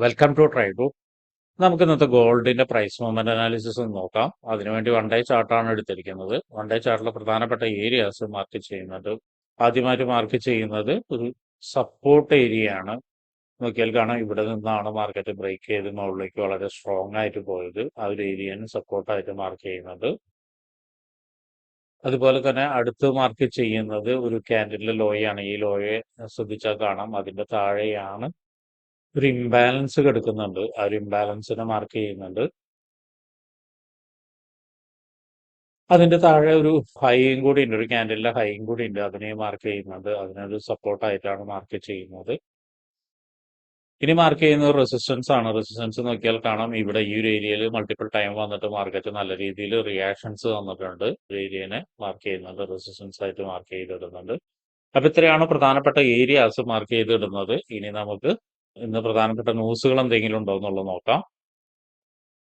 Welcome to ട്രൈഡു. നമുക്ക് ഇന്നത്തെ ഗോൾഡിന്റെ പ്രൈസ് മൂവ്മെന്റ് അനാലിസിസ് ഒന്ന് നോക്കാം. അതിനുവേണ്ടി വൺ ഡേ ചാർട്ടാണ് എടുത്തിരിക്കുന്നത്. വൺ ഡേ ചാർട്ടിലെ പ്രധാനപ്പെട്ട ഏരിയാസ് മാർക്ക് ചെയ്യുന്നത്, ആദ്യമായിട്ട് മാർക്ക് ചെയ്യുന്നത് ഒരു സപ്പോർട്ട് ഏരിയ ആണ്. നോക്കിയാൽ കാണാം, ഇവിടെ നിന്നാണ് മാർക്കറ്റ് ബ്രേക്ക് ചെയ്ത് മുകളിലേക്ക് വളരെ സ്ട്രോങ് ആയിട്ട് പോയത്. ആ ഒരു ഏരിയയാണ് സപ്പോർട്ടായിട്ട് മാർക്ക് ചെയ്യുന്നത്. അതുപോലെ തന്നെ അടുത്ത് മാർക്ക് ചെയ്യുന്നത് ഒരു ക്യാൻഡിലെ ലോയാണ്. ഈ ലോയെ ശ്രദ്ധിച്ചാൽ കാണാം, അതിന്റെ താഴെയാണ് ഒരു ഇംബാലൻസ് കിടക്കുന്നുണ്ട്. ആ ഒരു ഇംബാലൻസിനെ മാർക്ക് ചെയ്യുന്നുണ്ട്. അതിന്റെ താഴെ ഒരു ഹൈയും കൂടി ഉണ്ട്, ഒരു ക്യാൻഡലിലെ ഹൈയും കൂടി ഉണ്ട്, അതിനെ മാർക്ക് ചെയ്യുന്നത്. അതിനൊരു സപ്പോർട്ടായിട്ടാണ് മാർക്ക് ചെയ്യുന്നത്. ഇനി മാർക്ക് ചെയ്യുന്നത് റെസിസ്റ്റൻസ് ആണ്. റെസിസ്റ്റൻസ് നോക്കിയാൽ കാണാം, ഇവിടെ ഈ ഒരു ഏരിയയിൽ മൾട്ടിപ്പിൾ ടൈം വന്നിട്ട് മാർക്കറ്റ് നല്ല രീതിയിൽ റിയാക്ഷൻസ് വന്നിട്ടുണ്ട്. ഒരു ഏരിയനെ മാർക്ക് ചെയ്യുന്നത് റെസിസ്റ്റൻസ് ആയിട്ട് മാർക്ക് ചെയ്തിടുന്നുണ്ട്. അപ്പൊ ഇത്രയാണ് പ്രധാനപ്പെട്ട ഏരിയാസ് മാർക്ക് ചെയ്തിടുന്നത്. ഇനി നമുക്ക് ഇന്ന് പ്രധാനപ്പെട്ട ന്യൂസുകൾ എന്തെങ്കിലും ഉണ്ടോ എന്നുള്ളത് നോക്കാം.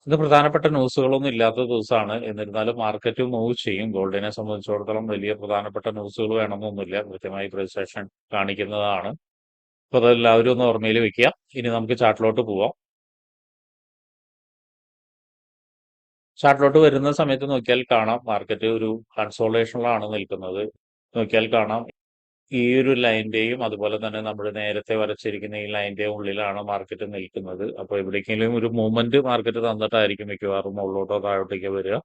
ഇന്ന് പ്രധാനപ്പെട്ട ന്യൂസുകളൊന്നും ഇല്ലാത്ത ദിവസമാണ്. എന്നിരുന്നാലും മാർക്കറ്റ് മൂവ് ചെയ്യും. ഗോൾഡിനെ സംബന്ധിച്ചിടത്തോളം വലിയ പ്രധാനപ്പെട്ട ന്യൂസുകൾ വേണമെന്നൊന്നുമില്ല, കൃത്യമായി പ്രൈസ് കാണിക്കുന്നതാണ്. അപ്പൊ അതെല്ലാവരും ഒന്ന് ഓർമ്മയിൽ വെക്കുക. ഇനി നമുക്ക് ചാർട്ടിലോട്ട് പോവാം. ചാർട്ടിലോട്ട് വരുന്ന സമയത്ത് നോക്കിയാൽ കാണാം, മാർക്കറ്റ് ഒരു കൺസോളേഷനിലാണ് നിൽക്കുന്നത്. നോക്കിയാൽ കാണാം, ഈ ഒരു ലൈന്റെയും അതുപോലെ തന്നെ നമ്മൾ നേരത്തെ വരച്ചിരിക്കുന്ന ഈ ലൈന്റെയും ഉള്ളിലാണ് മാർക്കറ്റ് നിൽക്കുന്നത്. അപ്പോൾ എവിടേക്കെങ്കിലും ഒരു മൂവ്മെന്റ് മാർക്കറ്റ് തന്നിട്ടായിരിക്കും മിക്കവാറും മുകളിലോട്ടോ താഴോട്ടേക്കോ വരിക.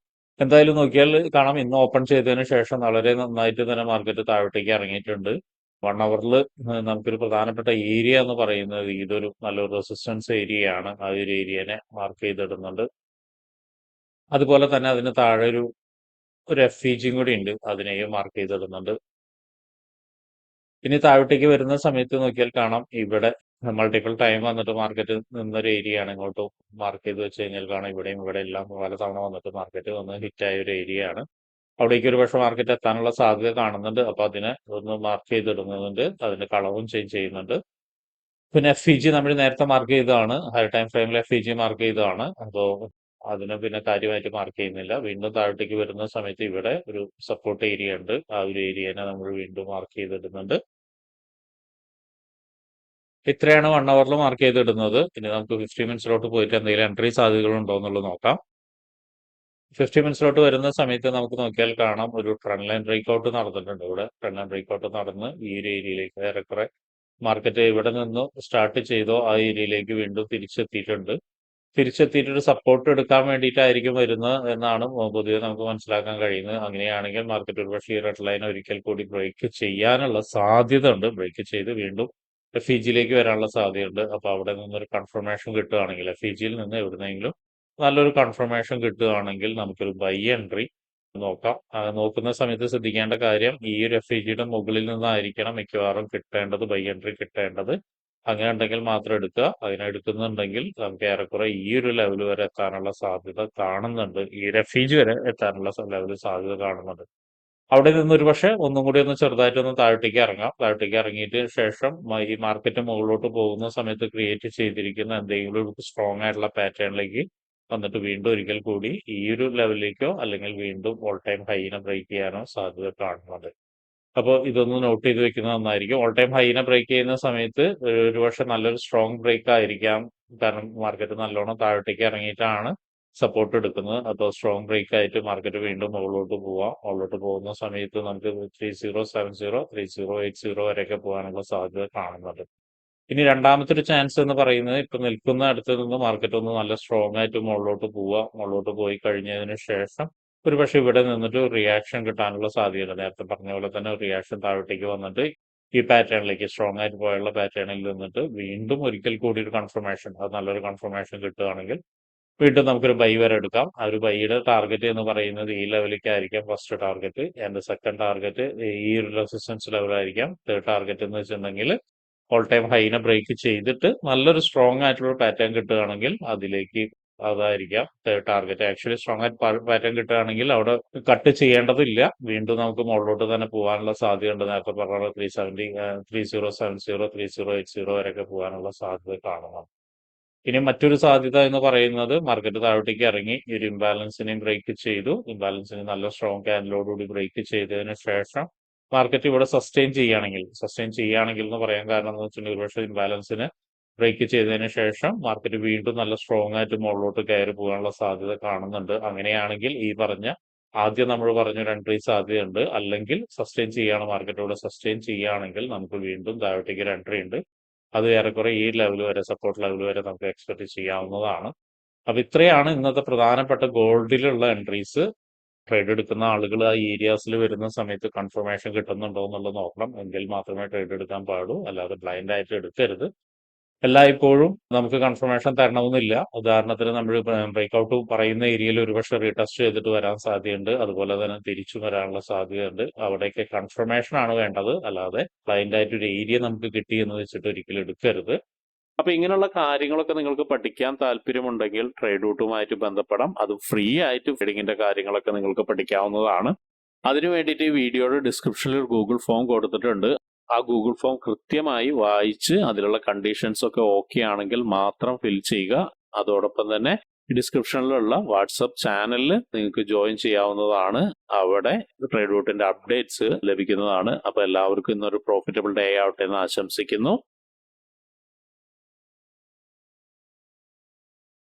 എന്തായാലും നോക്കിയാൽ കാണാം, ഇന്ന് ഓപ്പൺ ചെയ്തതിന് ശേഷം വളരെ നന്നായിട്ട് തന്നെ മാർക്കറ്റ് താഴോട്ടേക്ക് ഇറങ്ങിയിട്ടുണ്ട്. 1 അവറിൽ നമുക്കൊരു പ്രധാനപ്പെട്ട ഏരിയ എന്ന് പറയുന്നത് ഇതൊരു നല്ലൊരു റെസിസ്റ്റൻസ് ഏരിയയാണ്. ആ ഒരു ഏരിയനെ മാർക്ക് ചെയ്തിടുന്നുണ്ട്. അതുപോലെ തന്നെ അതിന് താഴെ ഒരു FEG കൂടി ഉണ്ട്, അതിനെയും മാർക്ക് ചെയ്തിടുന്നുണ്ട്. ഇനി താഴോട്ടേക്ക് വരുന്ന സമയത്ത് നോക്കിയാൽ കാണാം, ഇവിടെ മൾട്ടിപ്പിൾ ടൈം വന്നിട്ട് മാർക്കറ്റ് നിന്നൊരു ഏരിയ ആണ്. ഇങ്ങോട്ട് മാർക്ക് ചെയ്ത് വെച്ച് കഴിഞ്ഞാൽ കാണാം, ഇവിടെയും ഇവിടെ എല്ലാം പല തവണ വന്നിട്ട് മാർക്കറ്റ് വന്ന് ഹിറ്റായ ഒരു ഏരിയ ആണ്. അവിടേക്ക് ഒരു പക്ഷെ മാർക്കറ്റ് എത്താനുള്ള സാധ്യത കാണുന്നുണ്ട്. അപ്പൊ അതിനെ ഒന്ന് മാർക്ക് ചെയ്തിടുന്നുണ്ട്, അതിന്റെ കളറും ചേഞ്ച് ചെയ്യുന്നുണ്ട്. പിന്നെ FEG നമ്മൾ നേരത്തെ മാർക്ക് ചെയ്തതാണ്, ഹയർ ടൈം ഫ്രെയിമിൽ FEG മാർക്ക് ചെയ്തതാണ്. അപ്പോൾ അതിനെ പിന്നെ കാര്യമായിട്ട് മാർക്ക് ചെയ്യുന്നില്ല. വീണ്ടും താഴോട്ടേക്ക് വരുന്ന സമയത്ത് ഇവിടെ ഒരു സപ്പോർട്ട് ഏരിയ ഉണ്ട്. ആ ഒരു ഏരിയനെ നമ്മൾ വീണ്ടും മാർക്ക് ചെയ്തിടുന്നുണ്ട്. ഇത്രയാണ് 1 അവറിൽ മാർക്ക് ചെയ്തിടുന്നത്. ഇനി നമുക്ക് 50 മിനിറ്റ്സിലോട്ട് പോയിട്ട് എന്തെങ്കിലും എൻട്രി സാധ്യതകൾ ഉണ്ടോ എന്നുള്ളത് നോക്കാം. 50 മിനിറ്റ്സിലോട്ട് വരുന്ന സമയത്ത് നമുക്ക് നോക്കിയാൽ കാണാം, ഒരു ട്രെൻഡ് ലൈൻ ബ്രേക്ക്ഔട്ട് നടന്നിട്ടുണ്ട്. ഇവിടെ ട്രെൻഡ് ലൈൻ ബ്രേക്ക്ഔട്ട് നടന്ന് ഈ ഒരു ഏരിയയിലേക്ക് ഏറെക്കുറെ മാർക്കറ്റ് ഇവിടെ നിന്ന് സ്റ്റാർട്ട് ചെയ്തോ ആ ഏരിയയിലേക്ക് വീണ്ടും തിരിച്ചെത്തിയിട്ടുണ്ട്. തിരിച്ചെത്തിയിട്ട് ഒരു സപ്പോർട്ട് എടുക്കാൻ വേണ്ടിയിട്ടായിരിക്കും വരുന്നത് എന്നാണ് പൊതുവെ നമുക്ക് മനസ്സിലാക്കാൻ കഴിയുന്നത്. അങ്ങനെയാണെങ്കിൽ മാർക്കറ്റ് ഒരുപക്ഷെ ഈ റെഡ് ലൈൻ ഒരിക്കൽ കൂടി ബ്രേക്ക് ചെയ്യാനുള്ള സാധ്യത ഉണ്ട്. ബ്രേക്ക് ചെയ്ത് വീണ്ടും FEGയിലേക്ക് വരാനുള്ള സാധ്യതയുണ്ട്. അപ്പൊ അവിടെ നിന്നൊരു കൺഫർമേഷൻ കിട്ടുകയാണെങ്കിൽ, FEGയിൽ നിന്ന് എവിടുന്നെങ്കിലും നല്ലൊരു കൺഫർമേഷൻ കിട്ടുകയാണെങ്കിൽ നമുക്കൊരു ബൈ എൻട്രി നോക്കാം. നോക്കുന്ന സമയത്ത് ശ്രദ്ധിക്കേണ്ട കാര്യം, ഈ ഒരു FEGയുടെ മുകളിൽ നിന്നായിരിക്കണം മിക്കവാറും കിട്ടേണ്ടത്, ബൈ എൻട്രി കിട്ടേണ്ടത്. അങ്ങനെ ഉണ്ടെങ്കിൽ മാത്രം എടുക്കുക. അതിനെ എടുക്കുന്നുണ്ടെങ്കിൽ നമുക്ക് ഏറെക്കുറെ ഈ ഒരു ലെവൽ വരെ എത്താനുള്ള സാധ്യത കാണുന്നുണ്ട്. ഈ ഒരു FEG വരെ എത്താനുള്ള ലെവൽ സാധ്യത കാണുന്നുണ്ട്. അവിടെ നിന്ന് ഒരു പക്ഷെ ഒന്നും കൂടി ഒന്ന് ചെറുതായിട്ടൊന്ന് താഴോട്ടേക്ക് ഇറങ്ങാം. താഴോട്ടേക്ക് ഇറങ്ങിയിട്ട് ശേഷം ഈ മാർക്കറ്റ് മുകളിലോട്ട് പോകുന്ന സമയത്ത് ക്രിയേറ്റ് ചെയ്തിരിക്കുന്ന എന്തെങ്കിലും ഒരു സ്ട്രോങ് ആയിട്ടുള്ള പാറ്റേണിലേക്ക് വന്നിട്ട് വീണ്ടും ഒരിക്കൽ കൂടി ഈ ഒരു ലെവലിലേക്കോ അല്ലെങ്കിൽ വീണ്ടും ഓൾ ടൈം ഹൈനെ ബ്രേക്ക് ചെയ്യാനോ സാധ്യത കാണുന്നുണ്ട്. അപ്പോൾ ഇതൊന്ന് നോട്ട് ചെയ്ത് വെക്കുന്നത് നന്നായിരിക്കും. ഓൾ ടൈം ഹൈനെ ബ്രേക്ക് ചെയ്യുന്ന സമയത്ത് ഒരുപക്ഷെ നല്ലൊരു സ്ട്രോങ് ബ്രേക്ക് ആയിരിക്കാം. കാരണം മാർക്കറ്റ് നല്ലോണം താഴോട്ടേക്ക് ഇറങ്ങിയിട്ടാണ് സപ്പോർട്ട് എടുക്കുന്നത്. അപ്പോൾ സ്ട്രോങ് ബ്രേക്ക് ആയിട്ട് മാർക്കറ്റ് വീണ്ടും മുകളിലോട്ട് പോവാം. മുകളിലോട്ട് പോകുന്ന സമയത്ത് നമുക്ക് 3070 3080 വരെയൊക്കെ പോകാനുള്ള സാധ്യത കാണുന്നുണ്ട്. ഇനി രണ്ടാമത്തെ ഒരു ചാൻസ് എന്ന് പറയുന്നത്, ഇപ്പൊ നിൽക്കുന്ന അടുത്ത് നിന്ന് മാർക്കറ്റ് ഒന്ന് നല്ല സ്ട്രോങ് ആയിട്ട് മുകളിലോട്ട് പോവുക. മുകളിലോട്ട് പോയി കഴിഞ്ഞതിന് ശേഷം ഒരുപക്ഷെ ഇവിടെ നിന്നിട്ട് റിയാക്ഷൻ കിട്ടാനുള്ള സാധ്യതയുണ്ട്. നേരത്തെ പറഞ്ഞ പോലെ തന്നെ റിയാക്ഷൻ താഴോട്ടേക്ക് വന്നിട്ട് ഈ പാറ്റേണിലേക്ക് സ്ട്രോങ് ആയിട്ട് പോയുള്ള പാറ്റേണിൽ നിന്നിട്ട് വീണ്ടും ഒരിക്കൽ കൂടി ഒരു കൺഫർമേഷൻ, അത് നല്ലൊരു കൺഫർമേഷൻ കിട്ടുകയാണെങ്കിൽ വീണ്ടും നമുക്കൊരു ബൈ വരെ എടുക്കാം. ആ ഒരു ബൈയുടെ ടാർഗറ്റ് എന്ന് പറയുന്നത് ഈ ലെവലിലേക്കായിരിക്കാം first target. And second target ഈ ഒരു റെസിസ്റ്റൻസ് ലെവലായിരിക്കാം. തേർഡ് ടാർഗറ്റ് എന്ന് വെച്ചിട്ടുണ്ടെങ്കിൽ ഓൾ ടൈം ഹൈനെ ബ്രേക്ക് ചെയ്തിട്ട് നല്ലൊരു സ്ട്രോങ് ആയിട്ടുള്ള പാറ്റേൺ കിട്ടുകയാണെങ്കിൽ അതിലേക്ക്, അതായിരിക്കാം തേർഡ് ടാർഗറ്റ്. ആക്ച്വലി സ്ട്രോങ് ആയിട്ട് പാറ്റേൺ കിട്ടുകയാണെങ്കിൽ അവിടെ കട്ട് ചെയ്യേണ്ടതില്ല, വീണ്ടും നമുക്ക് മുകളിലോട്ട് തന്നെ പോകാനുള്ള സാധ്യതയുണ്ട്. നേരത്തെ പറഞ്ഞ 370 3070 3080 വരെയൊക്കെ പോകാനുള്ള സാധ്യത കാണുന്നു. ഇനി മറ്റൊരു സാധ്യത എന്ന് പറയുന്നത്, മാർക്കറ്റ് താഴോട്ടേക്ക് ഇറങ്ങി ഈ ഒരു ഇംബാലൻസിനെയും ബ്രേക്ക് ചെയ്തു. ഇംബാലൻസിനെ നല്ല സ്ട്രോങ് ക്യാൻഡിലോടുകൂടി ബ്രേക്ക് ചെയ്തതിന് ശേഷം മാർക്കറ്റ് ഇവിടെ സസ്റ്റെയിൻ ചെയ്യുകയാണെങ്കിൽ എന്ന് പറയാൻ കാരണം എന്ന് വെച്ചിട്ടുണ്ടെങ്കിൽ ഒരുപക്ഷെ ഇംബാലൻസിന് ബ്രേക്ക് ചെയ്തതിന് ശേഷം മാർക്കറ്റ് വീണ്ടും നല്ല സ്ട്രോങ് ആയിട്ട് മുകളിലോട്ട് കയറി പോകാനുള്ള സാധ്യത കാണുന്നുണ്ട്. അങ്ങനെയാണെങ്കിൽ ഈ പറഞ്ഞ ആദ്യം നമ്മൾ പറഞ്ഞ ഒരു എൻട്രി സാധ്യതയുണ്ട്. അല്ലെങ്കിൽ സസ്റ്റെയിൻ ചെയ്യാണ് മാർക്കറ്റോട് സസ്റ്റെയിൻ ചെയ്യുകയാണെങ്കിൽ നമുക്ക് വീണ്ടും താഴോട്ടേക്ക് ഒരു എൻട്രി ഉണ്ട്. അത് ഏറെക്കുറെ ഈ ലെവൽ വരെ സപ്പോർട്ട് ലെവൽ വരെ നമുക്ക് എക്സ്പെക്ട് ചെയ്യാവുന്നതാണ്. അപ്പൊ ഇത്രയാണ് ഇന്നത്തെ പ്രധാനപ്പെട്ട ഗോൾഡിലുള്ള എൻട്രീസ്. ട്രേഡ് എടുക്കുന്ന ആളുകൾ ആ ഏരിയാസിൽ വരുന്ന സമയത്ത് കൺഫർമേഷൻ കിട്ടുന്നുണ്ടോ എന്നുള്ളത് നോക്കണം. എങ്കിൽ മാത്രമേ ട്രേഡ് എടുക്കാൻ പാടൂ. അല്ലാതെ ബ്ലൈൻഡ് ആയിട്ട് എടുക്കരുത്. എല്ലായ്പ്പോഴും നമുക്ക് കൺഫർമേഷൻ തരണമെന്നില്ല. ഉദാഹരണത്തിന് നമ്മൾ ബ്രേക്ക്ഔട്ട് പറയുന്ന ഏരിയയിൽ ഒരുപക്ഷെ റീടെസ്റ്റ് ചെയ്തിട്ട് വരാൻ സാധ്യതയുണ്ട്. അതുപോലെ തന്നെ തിരിച്ചു വരാനുള്ള സാധ്യതയുണ്ട്. അവിടെയൊക്കെ കൺഫർമേഷൻ ആണ് വേണ്ടത്. അല്ലാതെ ബ്ലൈൻഡ് ആയിട്ട് ഒരു ഏരിയ നമുക്ക് കിട്ടി എന്ന് വെച്ചിട്ട് ഒരിക്കലും എടുക്കരുത്. അപ്പൊ ഇങ്ങനെയുള്ള കാര്യങ്ങളൊക്കെ നിങ്ങൾക്ക് പഠിക്കാൻ താല്പര്യമുണ്ടെങ്കിൽ ട്രേഡ് റൂട്ടുമായിട്ട് ബന്ധപ്പെടാം. അത് ഫ്രീ ആയിട്ട് ട്രേഡിങ്ങിന്റെ കാര്യങ്ങളൊക്കെ നിങ്ങൾക്ക് പഠിക്കാവുന്നതാണ്. അതിനു വേണ്ടിയിട്ട് ഈ വീഡിയോയുടെ ഡിസ്ക്രിപ്ഷനിൽ ഒരു ഗൂഗിൾ ഫോം കൊടുത്തിട്ടുണ്ട്. ആ ഗൂഗിൾ ഫോം കൃത്യമായി വായിച്ച് അതിലുള്ള കണ്ടീഷൻസ് ഒക്കെ ഓക്കെ ആണെങ്കിൽ മാത്രം ഫിൽ ചെയ്യുക. അതോടൊപ്പം തന്നെ ഡിസ്ക്രിപ്ഷനിലുള്ള വാട്സപ്പ് ചാനലിൽ നിങ്ങൾക്ക് ജോയിൻ ചെയ്യാവുന്നതാണ്. അവിടെ ട്രേഡ് റൂട്ടിന്റെ അപ്ഡേറ്റ്സ് ലഭിക്കുന്നതാണ്. അപ്പൊ എല്ലാവർക്കും ഇന്നൊരു പ്രോഫിറ്റബിൾ ഡേ ആവട്ടെ എന്ന് ആശംസിക്കുന്നു.